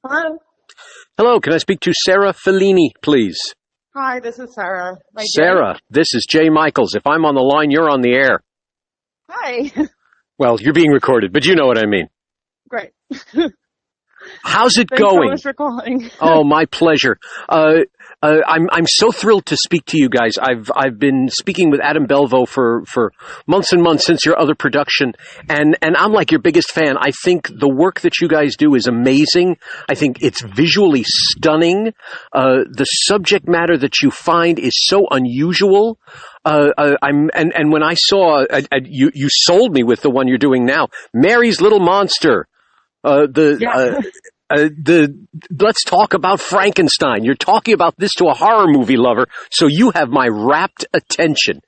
Hello. Hello, can I speak to Sara Fellini, please? Hi, this is Sarah. Sarah, this is Jay Michaels. If I'm on the line, you're on the air. Hi. Well, you're being recorded, but you know what I mean. Great. How's it Thanks going? so much for calling. Oh, my pleasure. I'm so thrilled to speak to you guys. I've been speaking with Adam Belvo for months and months since your other production, and I'm like your biggest fan. I think the work that you guys do is amazing. I think it's visually stunning. The subject matter that you find is so unusual. And when I saw you sold me with the one you're doing now, Mary's Little Monster. Let's talk about Frankenstein. You're talking about this to a horror movie lover, so you have my rapt attention.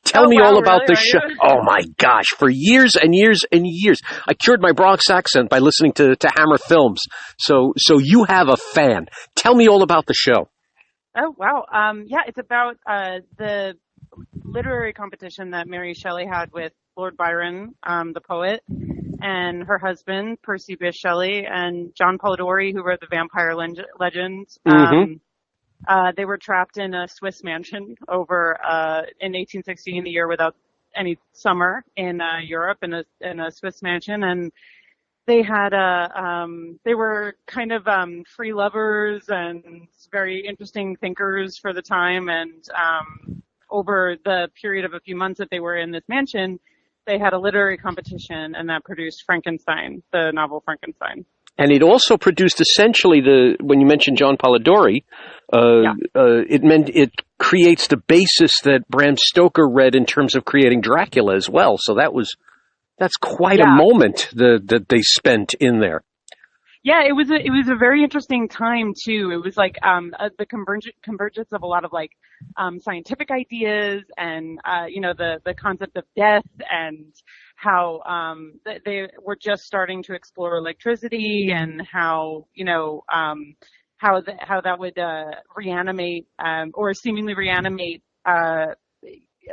Tell me all about the show. Oh my gosh, for years and years and years. I cured my Bronx accent by listening to Hammer Films. So you have a fan. Tell me all about the show. Oh, wow. Yeah, it's about the literary competition that Mary Shelley had with Lord Byron, the poet, and her husband, Percy Bysshe Shelley, and John Polidori, who wrote the vampire legend. They were trapped in a Swiss mansion over in 1816, the year without any summer in Europe, in a Swiss mansion, and they had they were kind of free lovers and very interesting thinkers for the time, and over the period of a few months that they were in this mansion, they had a literary competition, and that produced Frankenstein, the novel Frankenstein. And it also produced essentially when you mentioned John Polidori, it meant it creates the basis that Bram Stoker read in terms of creating Dracula as well. So that's quite a moment that they spent in there. Yeah, it was a very interesting time too. It was like the convergence of a lot of like scientific ideas and the concept of death, and how they were just starting to explore electricity, and how how that would reanimate or seemingly reanimate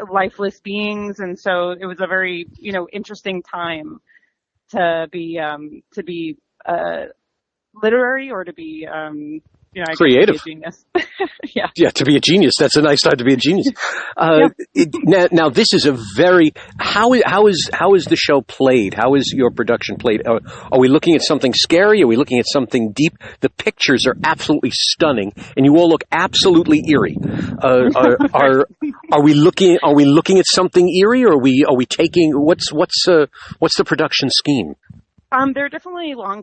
lifeless beings. And so it was a very interesting time to be literary, or to be creative. To be a genius. Yeah, to be a genius. That's a nice time to be a genius. Now this is a very how is the show played? How is your production played? Are we looking at something scary? Are we looking at something deep? The pictures are absolutely stunning, and you all look absolutely eerie. Are we looking at something eerie, or are we taking what's the production scheme? There are definitely long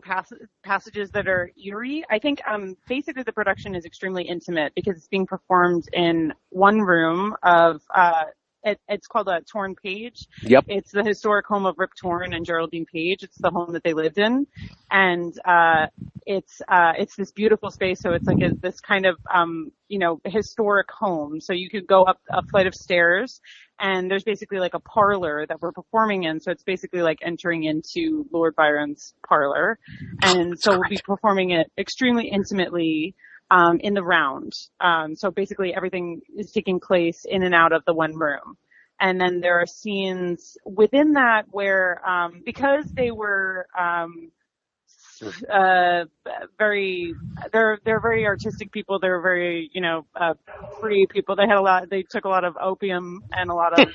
passages that are eerie. I think basically the production is extremely intimate because it's being performed in one room of it's called a Torn Page. Yep. It's the historic home of Rip Torn and Geraldine Page. It's the home that they lived in, and it's this beautiful space. So it's like this kind of historic home. So you could go up a flight of stairs, and there's basically like a parlor that we're performing in. So it's basically like entering into Lord Byron's parlor, and so we'll be performing it extremely intimately. In the round. So basically everything is taking place in and out of the one room. And then there are scenes within that where, because they were, they're very artistic people. They're very, free people. They took a lot of opium and a lot of,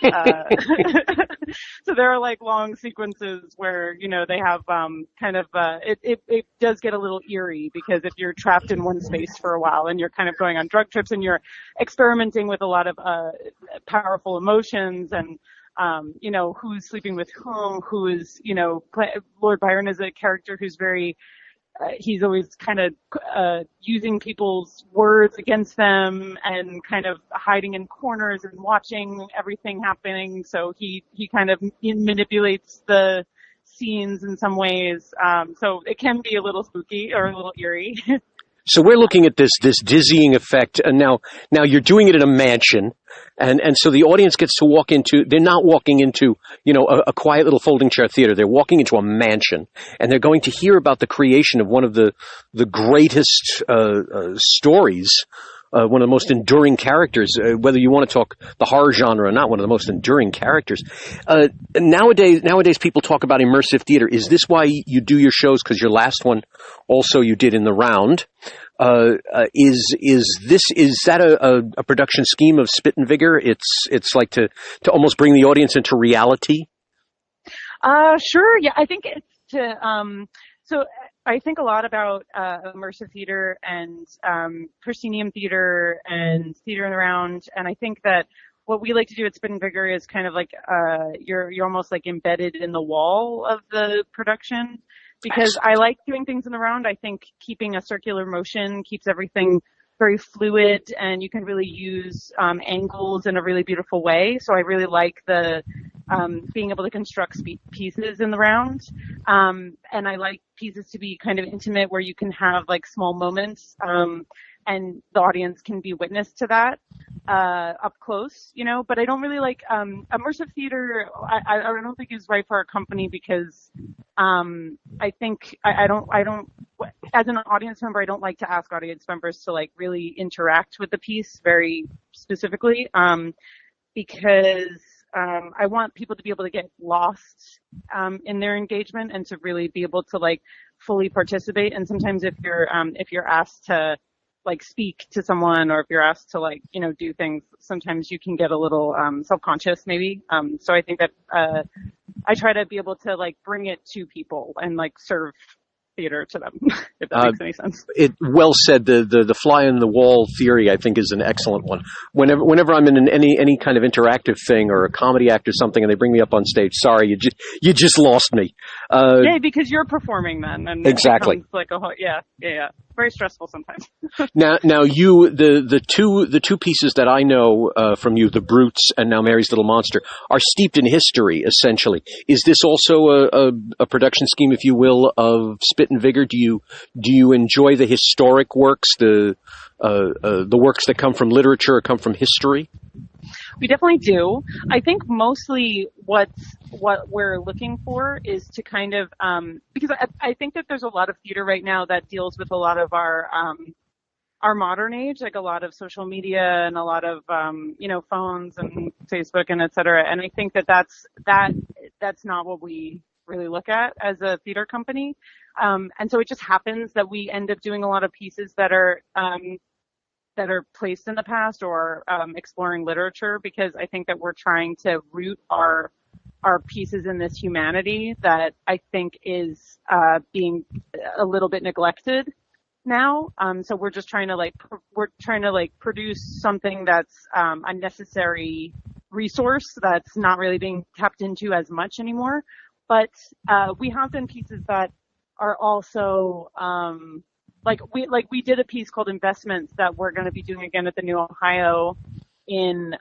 so there are like long sequences where, they have, it does get a little eerie, because if you're trapped in one space for a while and you're kind of going on drug trips and you're experimenting with a lot of, powerful emotions, and, who's sleeping with who is, Lord Byron is a character who's very, he's always kind of using people's words against them, and kind of hiding in corners and watching everything happening. So he kind of manipulates the scenes in some ways. So it can be a little spooky or a little eerie. So we're looking at this dizzying effect, and now you're doing it in a mansion, and so the audience gets to walk into. They're not walking into a quiet little folding chair theater. They're walking into a mansion, and they're going to hear about the creation of one of the greatest stories one of the most enduring characters, whether you want to talk the horror genre or not, one of the most enduring characters. Nowadays people talk about immersive theater. Is this why you do your shows? Because your last one also you did in the round. Is that a production scheme of Spit and Vigor? It's like to almost bring the audience into reality. Sure. Yeah, I think it's so I think a lot about immersive theater and proscenium theater and theater in the round, and I think that what we like to do at Spit and Vigor is kind of like you're almost like embedded in the wall of the production, because I like doing things in the round. I think keeping a circular motion keeps everything very fluid, and you can really use angles in a really beautiful way. So I really like the being able to construct pieces in the round. And I like pieces to be kind of intimate, where you can have like small moments, and the audience can be witness to that up close, you know. But I don't really like immersive theater. I don't think is right for our company, because I think I don't as an audience member, I don't like to ask audience members to like really interact with the piece very specifically, because I want people to be able to get lost in their engagement, and to really be able to like fully participate. And sometimes if you're asked to like speak to someone, or if you're asked to like, you know, do things, sometimes you can get a little self-conscious maybe. So I think that I try to be able to like bring it to people and like serve theater to them, if that makes any sense. It well said. The fly in the wall theory, I think, is an excellent one. Whenever I'm in any kind of interactive thing or a comedy act or something, and they bring me up on stage, sorry, you just lost me. Yeah, because you're performing then, and exactly. It becomes like a whole, yeah. Very stressful sometimes. Now you the two pieces that I know from you, The Brutes and now Mary's Little Monster, are steeped in history. Essentially, is this also a production scheme, if you will, of Spit and Vigor? Do you enjoy the historic works, the works that come from literature or come from history? We definitely do. I think mostly what we're looking for is to kind of because I think that there's a lot of theater right now that deals with a lot of our modern age, like a lot of social media and a lot of you know, phones and Facebook and et cetera. And I think that's not what we really look at as a theater company. And so it just happens that we end up doing a lot of pieces that are placed in the past, or exploring literature, because I think that we're trying to root our pieces in this humanity that I think is being a little bit neglected now. So we're just trying to produce something that's a necessary resource that's not really being tapped into as much anymore. But we have done pieces that are also we did a piece called Investments that we're going to be doing again at the New Ohio in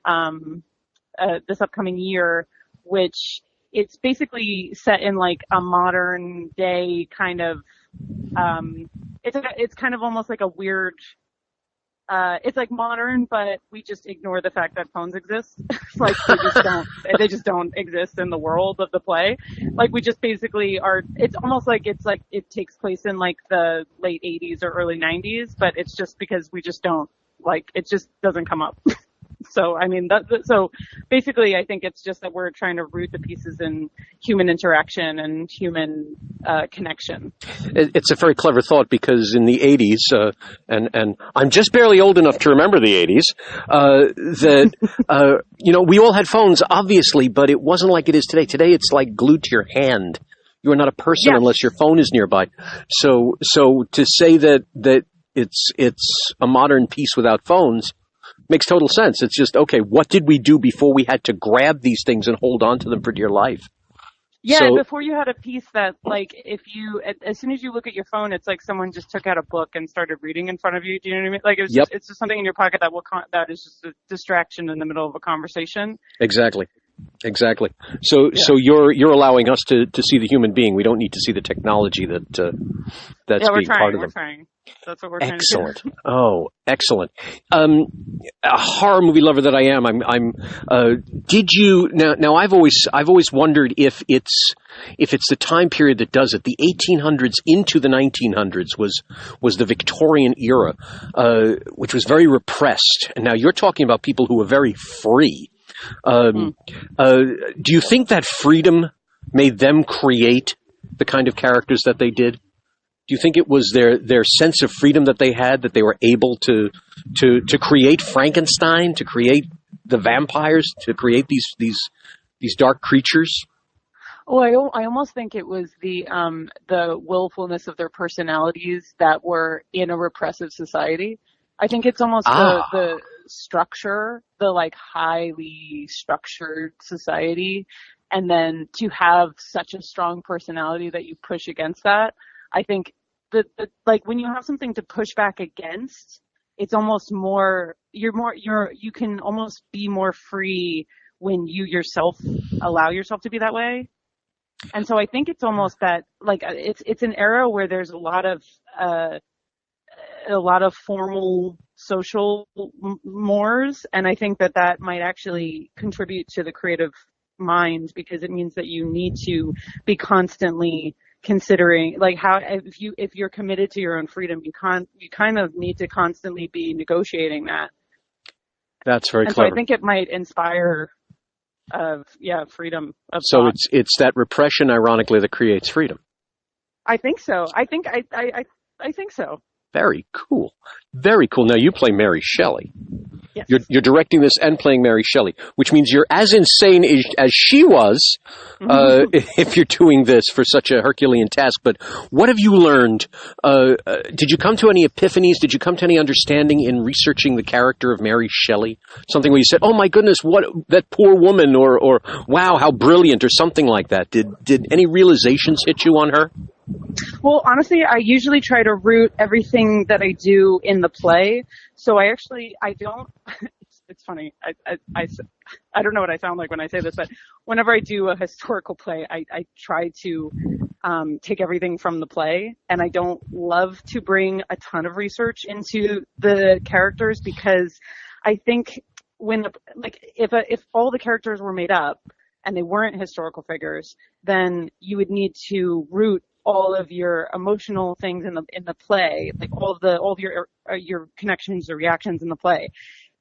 this upcoming year, which it's basically set in like a modern day kind of it's kind of almost like a weird it's like modern, but we just ignore the fact that phones exist. Like they just don't exist in the world of the play. Like we just basically it's almost like it takes place in like the late 80s or early 90s, but it's just because we just don't it just doesn't come up. So, I mean, so basically I think it's just that we're trying to root the pieces in human interaction and human connection. It's a very clever thought, because in the 80s, and I'm just barely old enough to remember the 80s, you know, we all had phones, obviously, but it wasn't like it is today. Today it's like glued to your hand. You are not a person unless your phone is nearby. So to say that it's a modern piece without phones makes total sense. It's just, okay, what did we do before we had to grab these things and hold on to them for dear life? Yeah, so, before you had a piece that, like, as soon as you look at your phone, it's like someone just took out a book and started reading in front of you. Do you know what I mean? Like, it's just something in your pocket that is just a distraction in the middle of a conversation. Exactly. Exactly. So you're allowing us to see the human being. We don't need to see the technology that's being part of them. We're trying. That's what we're trying to do. Excellent. Oh, excellent. A horror movie lover that I am, did you now I've always wondered if it's the time period that does it. The 1800s into the 1900s was the Victorian era, which was very repressed. And now you're talking about people who were very free. Do you think that freedom made them create the kind of characters that they did? Do you think it was their sense of freedom that they had, that they were able to create Frankenstein, to create the vampires, to create these dark creatures? Oh, I almost think it was the willfulness of their personalities that were in a repressive society. I think it's almost the structure, the like highly structured society, and then to have such a strong personality that you push against that. I think that like when you have something to push back against, it's almost more you can almost be more free when you yourself allow yourself to be that way. And so I think it's almost that like it's an era where there's a lot of formal social mores, and I think that might actually contribute to the creative mind, because it means that you need to be constantly considering like how if you're committed to your own freedom, you kind of need to constantly be negotiating that. That's very and clever. So I think it might inspire freedom of so thought. it's that repression, ironically, that creates freedom. I think so. I think so. Very cool. Very cool. Now you play Mary Shelley. Yes. You're directing this and playing Mary Shelley, which means you're as insane as she was if you're doing this for such a Herculean task. But what have you learned? Did you come to any epiphanies? Did you come to any understanding in researching the character of Mary Shelley? Something where you said, oh my goodness, what that poor woman, or wow, how brilliant, or something like that. Did any realizations hit you on her? Well, honestly, I usually try to root everything that I do in the play. So I don't, it's funny. I don't know what I sound like when I say this, but whenever I do a historical play, I try to take everything from the play, and I don't love to bring a ton of research into the characters, because I think if all the characters were made up and they weren't historical figures, then you would need to root all of your emotional things in the play, like all of your connections or reactions in the play.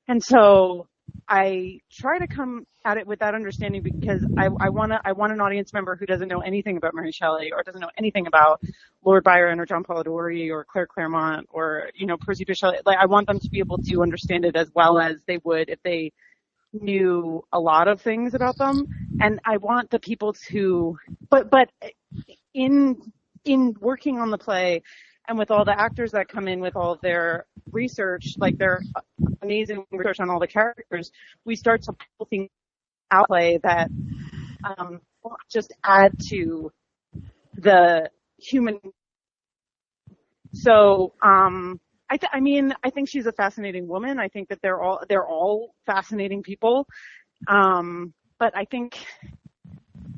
And so I try to come at it with that understanding, because I want an audience member who doesn't know anything about Mary Shelley, or doesn't know anything about Lord Byron or John Polidori or Clairmont or Percy Bysshe Shelley. Like, I want them to be able to understand it as well as they would if they knew a lot of things about them. And I want the people to, but in working on the play, and with all the actors that come in with all of their research, like their amazing research on all the characters, we start to pull things out play that just add to the human. So I think she's a fascinating woman. I think that they're all fascinating people. But I think,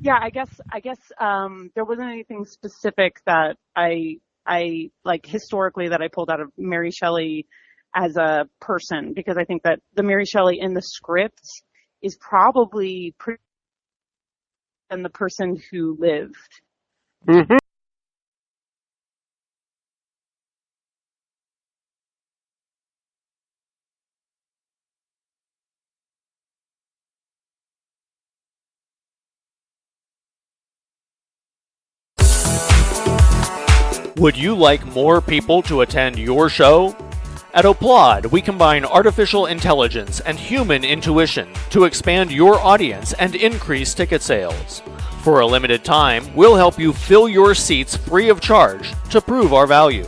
I guess there wasn't anything specific that I like historically that I pulled out of Mary Shelley as a person, because I think that the Mary Shelley in the script is probably pretty than the person who lived. Mm-hmm. Would you like more people to attend your show? At Applaud, we combine artificial intelligence and human intuition to expand your audience and increase ticket sales. For a limited time, we'll help you fill your seats free of charge to prove our value.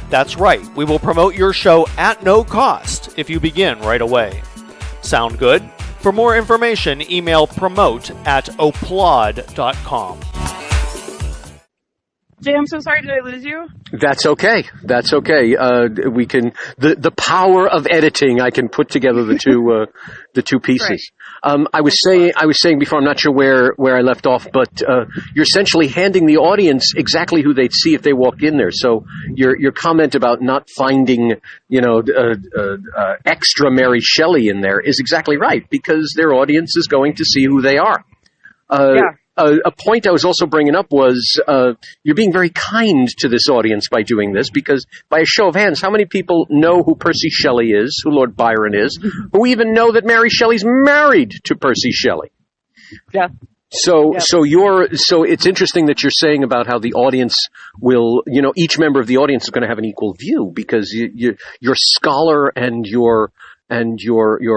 That's right, we will promote your show at no cost if you begin right away. Sound good? For more information, email promote@applaud.com. Jay, I'm so sorry. Did I lose you? That's okay. That's okay. We can the power of editing. I can put together the two pieces. Right. I was saying before. I'm not sure where I left off, but you're essentially handing the audience exactly who they'd see if they walked in there. So your comment about not finding extra Mary Shelley in there is exactly right, because their audience is going to see who they are. Yeah. A point I was also bringing up was you're being very kind to this audience by doing this, because by a show of hands, how many people know who Percy Shelley is, who Lord Byron is, who even know that Mary Shelley's married to Percy Shelley? Yeah. So it's interesting that you're saying about how the audience will, each member of the audience is going to have an equal view, because your scholar and your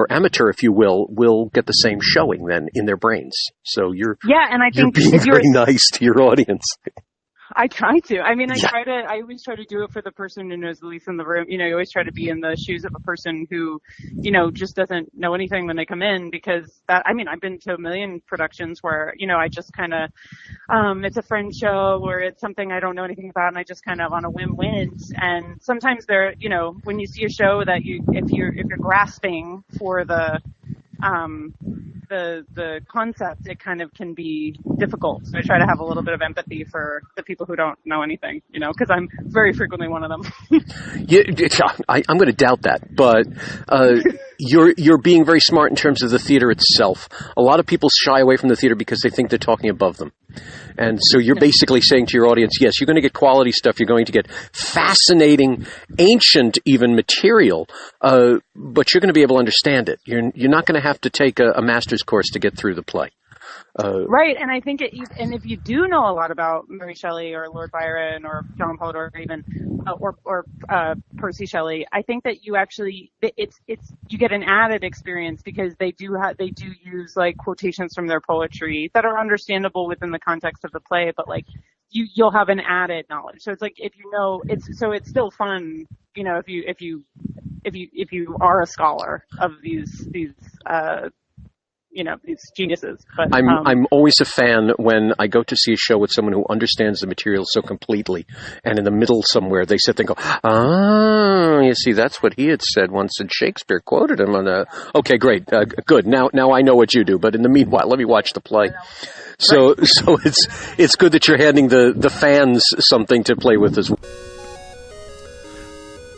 amateur, if you will get the same showing then in their brains. So you're being very nice to your audience. I try to. I mean, I always try to do it for the person who knows the least in the room. You always try to be in the shoes of a person who, just doesn't know anything when they come in, because I've been to a million productions where, I just kind of, it's a friend show or it's something I don't know anything about, and I just kind of on a whim wins. And sometimes when you see a show that if you're grasping for the concept, it kind of can be difficult. So I try to have a little bit of empathy for the people who don't know anything, because I'm very frequently one of them. I'm going to doubt that, but you're being very smart in terms of the theater itself. A lot of people shy away from the theater because they think they're talking above them. And so you're basically saying to your audience, yes, you're going to get quality stuff. You're going to get fascinating, ancient even material, but you're going to be able to understand it. You're not going to have to take a master's course to get through the play. Right, and I think and if you do know a lot about Mary Shelley or Lord Byron or John Polidori even or Percy Shelley, I think that you actually you get an added experience, because they do use like quotations from their poetry that are understandable within the context of the play, but like you'll have an added knowledge. So it's like if it's still fun, if you are a scholar of these these geniuses. But I'm always a fan when I go to see a show with someone who understands the material so completely, and in the middle somewhere they sit there and go, you see, that's what he had said once, and Shakespeare quoted him on a... Okay, great, good. Now I know what you do, but in the meanwhile, let me watch the play. So it's good that you're handing the fans something to play with as well.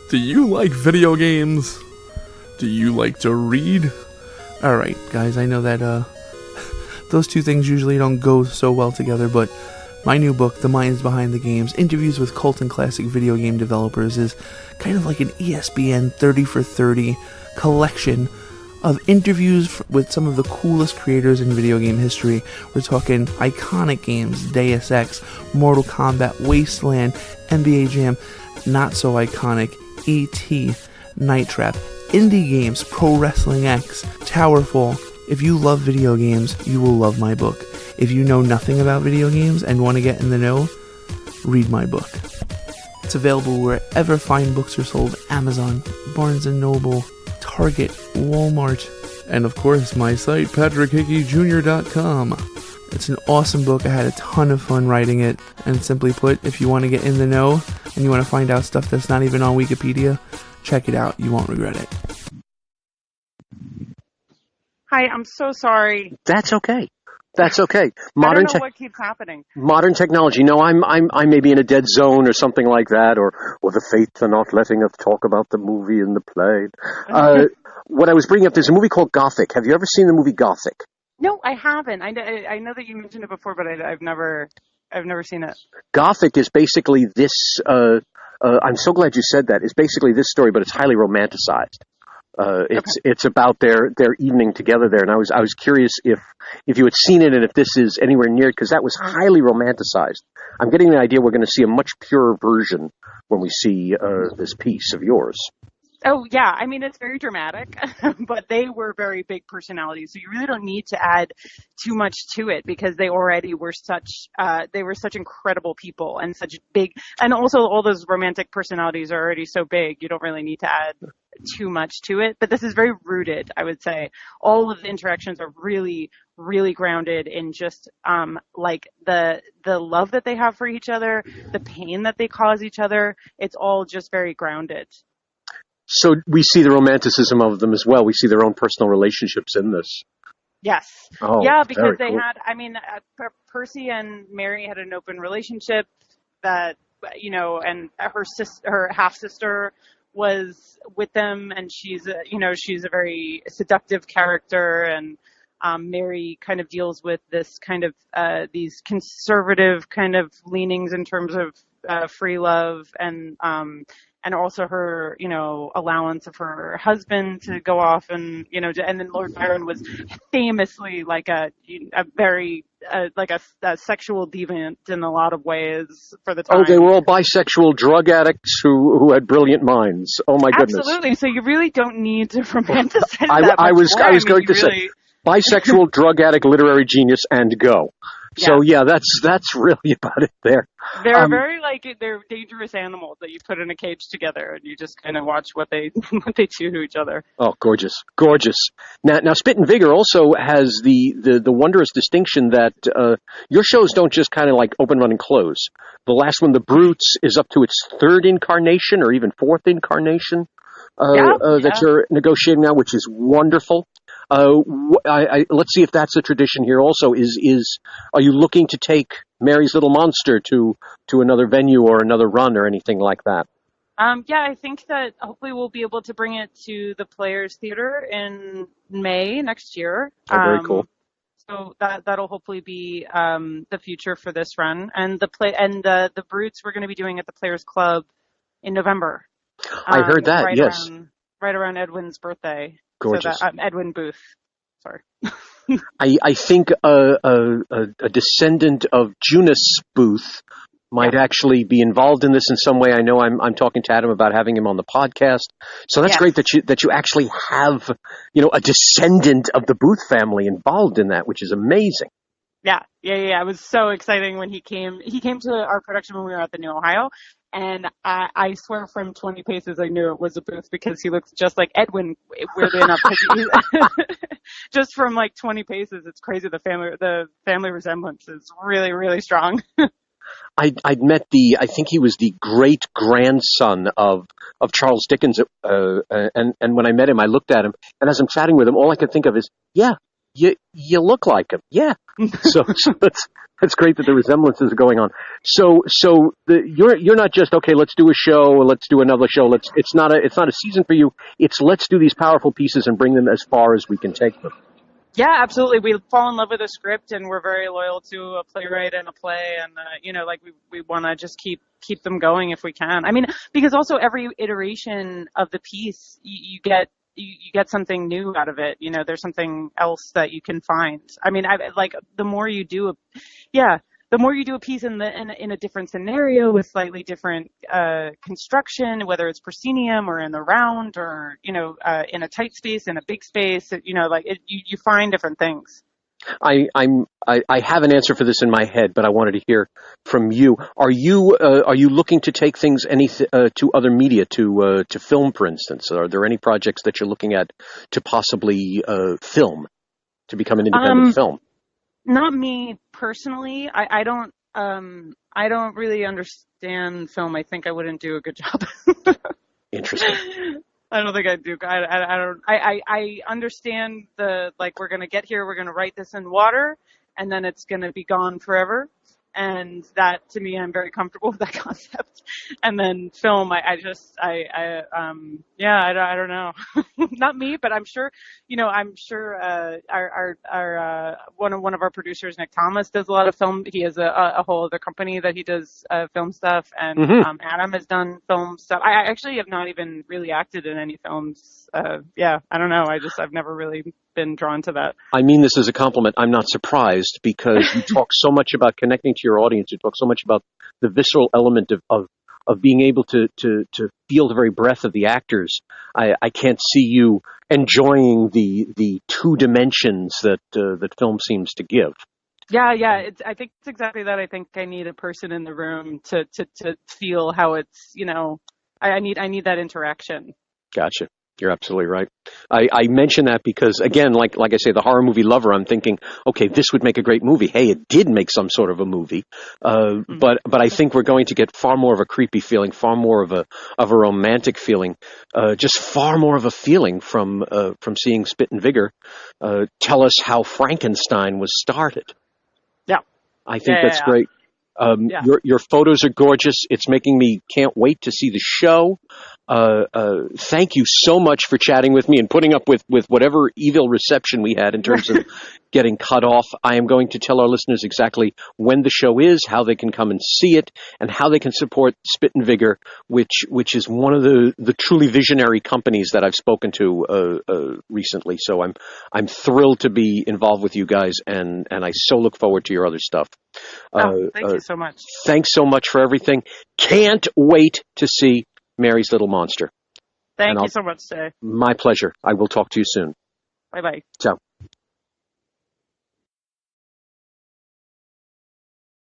Do you like video games? Do you like to read? Alright, guys, I know that those two things usually don't go so well together, but my new book, The Minds Behind the Games, Interviews with Cult and Classic Video Game Developers, is kind of like an ESPN 30 for 30 collection of interviews with some of the coolest creators in video game history. We're talking iconic games, Deus Ex, Mortal Kombat, Wasteland, NBA Jam, not so iconic, E.T., Night Trap, indie games, Pro Wrestling X, Towerfall. If you love video games, you will love my book. If you know nothing about video games and want to get in the know, read my book. It's available wherever fine books are sold: Amazon, Barnes & Noble, Target, Walmart, and of course my site, patrickhickeyjr.com. It's an awesome book. I had a ton of fun writing it, and simply put, if you want to get in the know and you want to find out stuff that's not even on Wikipedia, check it out. You won't regret it. Hi, I'm so sorry. That's okay. That's okay. I don't know what keeps happening. Modern technology. No, I may be in a dead zone or something like that, or the fates are not letting us talk about the movie and the play. What I was bringing up, there's a movie called Gothic. Have you ever seen the movie Gothic? No, I haven't. I know that you mentioned it before, but I've never seen it. Gothic is basically this. I'm so glad you said that. It's basically this story, but it's highly romanticized. It's about their evening together there, and I was curious if you had seen it and if this is anywhere near it, because that was highly romanticized. I'm getting the idea we're going to see a much purer version when we see this piece of yours. Oh, yeah. I mean, it's very dramatic, but they were very big personalities. So you really don't need to add too much to it, because they already were such incredible people and such big, and also all those romantic personalities are already so big. You don't really need to add too much to it. But this is very rooted, I would say. All of the interactions are really, really grounded in just like the love that they have for each other, the pain that they cause each other. It's all just very grounded. So we see the romanticism of them as well. We see their own personal relationships in this. Yes. Oh, yeah, because they cool. had, I mean, Percy and Mary had an open relationship that, you know, and her half-sister was with them, and she's a very seductive character, and Mary kind of deals with this kind of, these conservative kind of leanings in terms of free love, and also her, you know, allowance of her husband to go off and, you know, and then Lord Byron was famously like a very, like a sexual deviant in a lot of ways for the time. Oh, they were all bisexual drug addicts who had brilliant minds. Oh my goodness. Absolutely. So you really don't need to romanticize that I was going to really... say bisexual drug addict literary genius and go. So yeah, that's really about it there. They're very they're dangerous animals that you put in a cage together and you just kind of watch what they do to each other. Oh, gorgeous, gorgeous. Now, Spit and Vigor also has the wondrous distinction that your shows don't just kind of like open, run, and close. The last one, The Brutes, is up to its third incarnation or even fourth incarnation that you're negotiating now, which is wonderful. Let's see if that's a tradition here also. Are you looking to take Mary's Little Monster to another venue or another run or anything like that? Yeah, I think that hopefully we'll be able to bring it to the Players Theater in May next year. Oh, very cool. So that'll hopefully be the future for this run. And the Brutes we're going to be doing at the Players Club in November. I heard that, yes. Right around Edwin's birthday. Gorgeous. So Edwin Booth. Sorry. I think a descendant of Junus Booth might actually be involved in this in some way. I know I'm talking to Adam about having him on the podcast. So that's great that you actually have, you know, a descendant of the Booth family involved in that, which is amazing. Yeah. It was so exciting when he came. He came to our production when we were at the New Ohio, and I swear from 20 paces I knew it was a Booth because he looks just like Edwin, weirdly enough. Just from like 20 paces, it's crazy. The family resemblance is really, really strong. I'd met I think he was the great grandson of Charles Dickens, and when I met him, I looked at him, and as I'm chatting with him, all I could think of is, you look like him, So that's great that the resemblances are going on. So you're not just okay. Let's do a show. Let's do another show. It's not a season for you. It's let's do these powerful pieces and bring them as far as we can take them. Yeah, absolutely. We fall in love with a script, and we're very loyal to a playwright and a play, and we want to just keep them going if we can. I mean, because also every iteration of the piece, you get something new out of it. You know, there's something else that you can find. I mean, the more you do a piece in a different scenario with slightly different construction, whether it's proscenium or in the round or, you know, in a tight space, in a big space, you know, you find different things. I have an answer for this in my head, but I wanted to hear from you. Are you looking to take things to other media, to film, for instance? Are there any projects that you're looking at to possibly film, to become an independent film? Not me personally. I don't really understand film. I think I wouldn't do a good job. Interesting. I don't think I do. I understand we're going to get here, we're going to write this in water, and then it's going to be gone forever. And that, to me, I'm very comfortable with that concept. And then film, I don't know. Not me, but I'm sure, our one of our producers, Nick Thomas, does a lot of film. He has a whole other company that he does film stuff, and Adam has done film stuff. I actually have not even really acted in any films. I don't know. I've never really been drawn to that. I mean this as a compliment. I'm not surprised because you talk so much about connecting to your audience. You talk so much about the visceral element of being able to feel the very breath of the actors. I can't see you enjoying the two dimensions that film seems to give. Yeah. I think it's exactly that. I think I need a person in the room to feel how it's, you know, I need that interaction. Gotcha. You're absolutely right. I mention that because, again, like I say, the horror movie lover, I'm thinking, okay, this would make a great movie. Hey, it did make some sort of a movie. But I think we're going to get far more of a creepy feeling, far more of a romantic feeling, just far more of a feeling from seeing Spit and Vigor tell us how Frankenstein was started. Yeah. I think that's great. Your photos are gorgeous. It's making me can't wait to see the show. Thank you so much for chatting with me and putting up with whatever evil reception we had in terms of getting cut off. I am going to tell our listeners exactly when the show is, how they can come and see it, and how they can support Spit and Vigor, which is one of the truly visionary companies that I've spoken to recently. So I'm thrilled to be involved with you guys, and I so look forward to your other stuff. Thank you so much. Thanks so much for everything. Can't wait to see Mary's Little Monster. Thank you so much, Jay. My pleasure. I will talk to you soon. Bye-bye. Ciao.